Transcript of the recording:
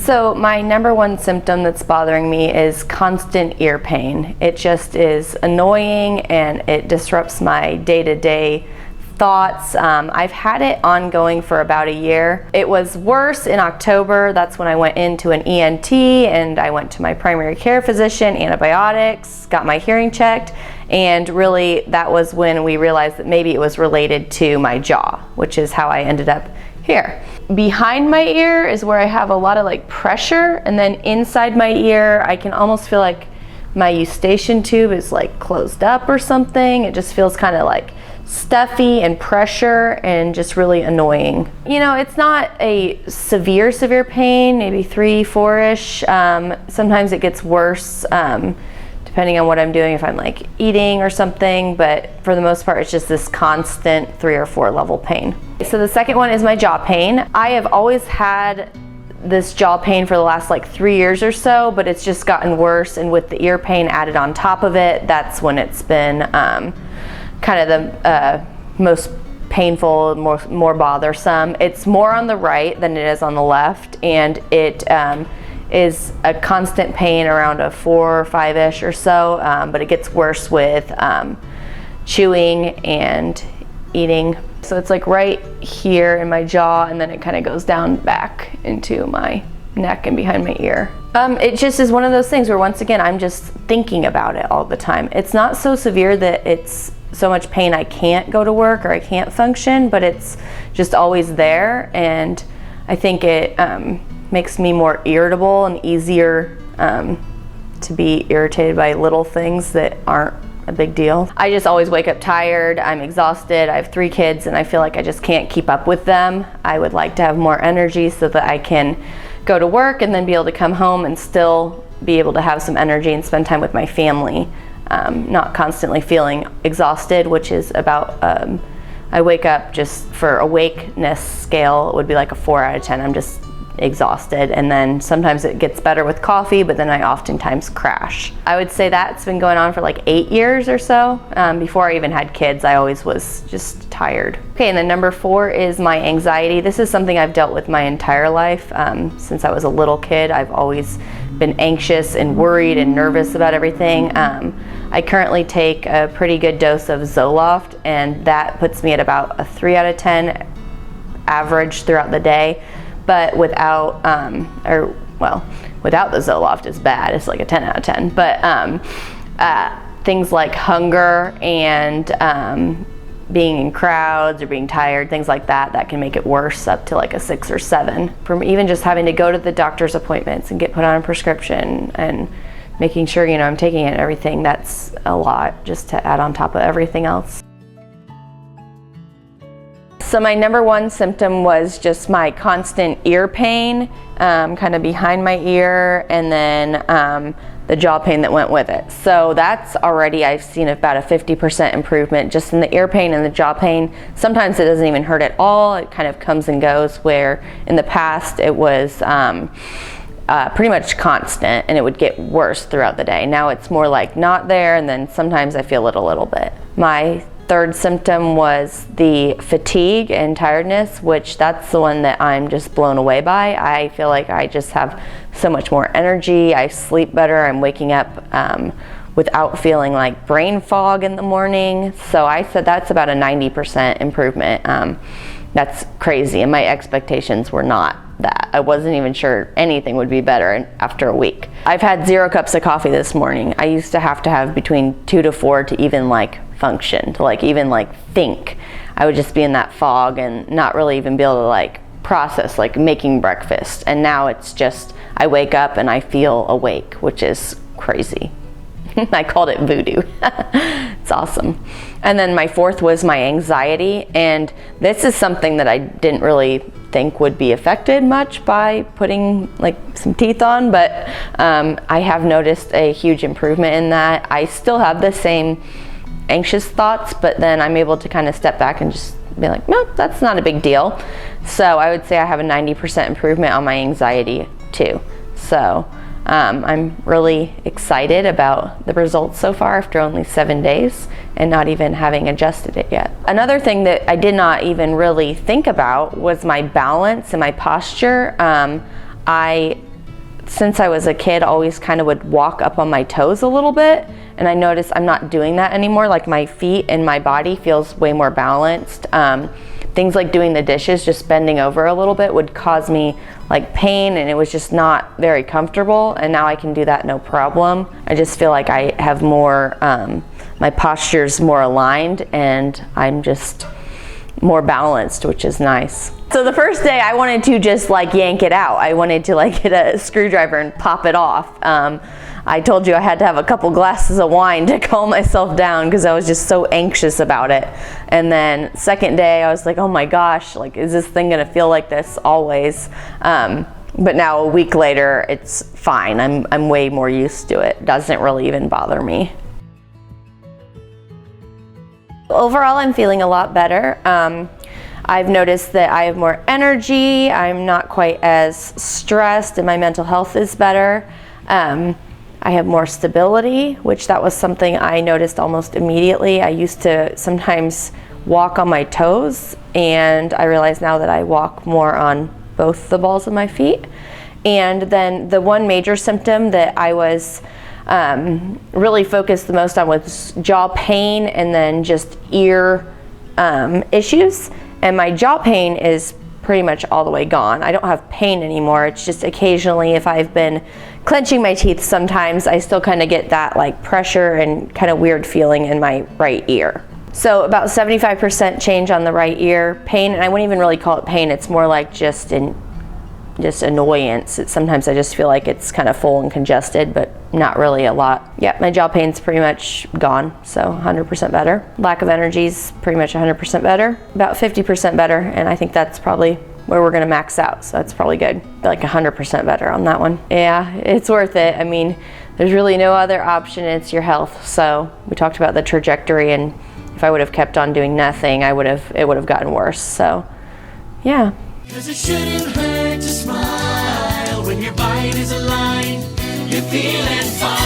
So my number one symptom that's bothering me is constant ear pain. It just is annoying and it disrupts my day-to-day thoughts. I've had it ongoing for about a year. It was worse in October. That's when I went into an ENT and I went to my primary care physician, antibiotics, got my hearing checked, and really that was when we realized that maybe it was related to my jaw, which is how I ended up here. Behind my ear is where I have a lot of like pressure, and then inside my ear I can almost feel like my eustachian tube is like closed up or something. It just feels kind of like stuffy and pressure and just really annoying. You know, it's not a severe pain, maybe 3-4-ish. Sometimes it gets worse depending on what I'm doing, if I'm like eating or something, but for the most part it's just this constant 3 or 4 level pain. So the second one is my jaw pain. I have always had this jaw pain for the last like 3 years or so, but it's just gotten worse, and with the ear pain added on top of it, that's when it's been kind of the most painful, more bothersome. It's more on the right than it is on the left, and it is a constant pain around a 4 or 5-ish or so, but it gets worse with chewing and eating. So it's like right here in my jaw, and then it kind of goes down back into my neck and behind my ear. It just is one of those things where, once again, I'm just thinking about it all the time. It's not so severe that it's so much pain I can't go to work or I can't function, but it's just always there, and I think it makes me more irritable and easier to be irritated by little things that aren't a big deal. I just always wake up tired, I'm exhausted, I have 3 kids, and I feel like I just can't keep up with them. I would like to have more energy so that I can go to work and then be able to come home and still be able to have some energy and spend time with my family. Not constantly feeling exhausted, which is about, I wake up just for awakeness scale, it would be like a 4 out of 10. I'm just exhausted, and then sometimes it gets better with coffee, but then I oftentimes crash. I would say that's been going on for like 8 years or so. Before I even had kids, I always was just tired. Okay, and then number 4 is my anxiety. This is something I've dealt with my entire life. Since I was a little kid, I've always been anxious and worried and nervous about everything. I currently take a pretty good dose of Zoloft, and that puts me at about a 3 out of 10 average throughout the day. But without, without the Zoloft is bad. It's like a 10 out of 10. But things like hunger and being in crowds or being tired, things like that, that can make it worse, up to like a 6 or 7. From even just having to go to the doctor's appointments and get put on a prescription and making sure, you know, I'm taking it and everything, that's a lot just to add on top of everything else. So my number 1 symptom was just my constant ear pain, kind of behind my ear, and then the jaw pain that went with it. So that's already, I've seen about a 50% improvement just in the ear pain and the jaw pain. Sometimes it doesn't even hurt at all. It kind of comes and goes, where in the past it was pretty much constant, and it would get worse throughout the day. Now it's more like not there, and then sometimes I feel it a little bit. My 3rd symptom was the fatigue and tiredness, which that's the one that I'm just blown away by. I feel like I just have so much more energy. I sleep better. I'm waking up without feeling like brain fog in the morning. So I said that's about a 90% improvement. That's crazy, and my expectations were not that. I wasn't even sure anything would be better after a week. I've had 0 cups of coffee this morning. I used to have between 2 to 4 to even like function, to like even like think. I would just be in that fog and not really even be able to like process like making breakfast. And now it's just, I wake up and I feel awake, which is crazy. I called it voodoo. It's awesome. And then my 4th was my anxiety, and this is something that I didn't really think would be affected much by putting like some teeth on, but I have noticed a huge improvement in that. I still have the same anxious thoughts, but then I'm able to kind of step back and just be like, no, that's not a big deal. So I would say I have a 90% improvement on my anxiety too. So I'm really excited about the results so far after only 7 days and not even having adjusted it yet. Another thing that I did not even really think about was my balance and my posture. I since I was a kid, always kind of would walk up on my toes a little bit, and I noticed I'm not doing that anymore. Like my feet and my body feels way more balanced. Things like doing the dishes, just bending over a little bit would cause me like pain, and it was just not very comfortable, and now I can do that no problem. I just feel like I have more, my posture's more aligned, and I'm just more balanced, which is nice. So the first day I wanted to just like yank it out. I wanted to like get a screwdriver and pop it off. I told you I had to have a couple glasses of wine to calm myself down because I was just so anxious about it. And then second day I was like, oh my gosh, like is this thing gonna feel like this always? But now a week later it's fine. I'm way more used to it. It doesn't really even bother me. Overall, I'm feeling a lot better. I've noticed that I have more energy, I'm not quite as stressed, and my mental health is better. I have more stability, which that was something I noticed almost immediately. I used to sometimes walk on my toes, and I realize now that I walk more on both the balls of my feet. And then the one major symptom that I was really focused the most on was jaw pain, and then just ear issues. And my jaw pain is pretty much all the way gone. I don't have pain anymore. It's just occasionally, if I've been clenching my teeth sometimes, I still kind of get that like pressure and kind of weird feeling in my right ear. So about 75% change on the right ear. Pain, and I wouldn't even really call it pain, it's more like just annoyance. Sometimes I just feel like it's kind of full and congested, but not really a lot. Yeah, my jaw pain's pretty much gone, so 100% better. Lack of energy's pretty much 100% better, about 50% better, and I think that's probably where we're gonna max out, so that's probably good. Like 100% better on that one. Yeah, it's worth it. I mean, there's really no other option, it's your health. So we talked about the trajectory, and if I would have kept on doing nothing, it would have gotten worse, so yeah. 'Cause it shouldn't hurt to smile when your bite is aligned. You're feeling fine.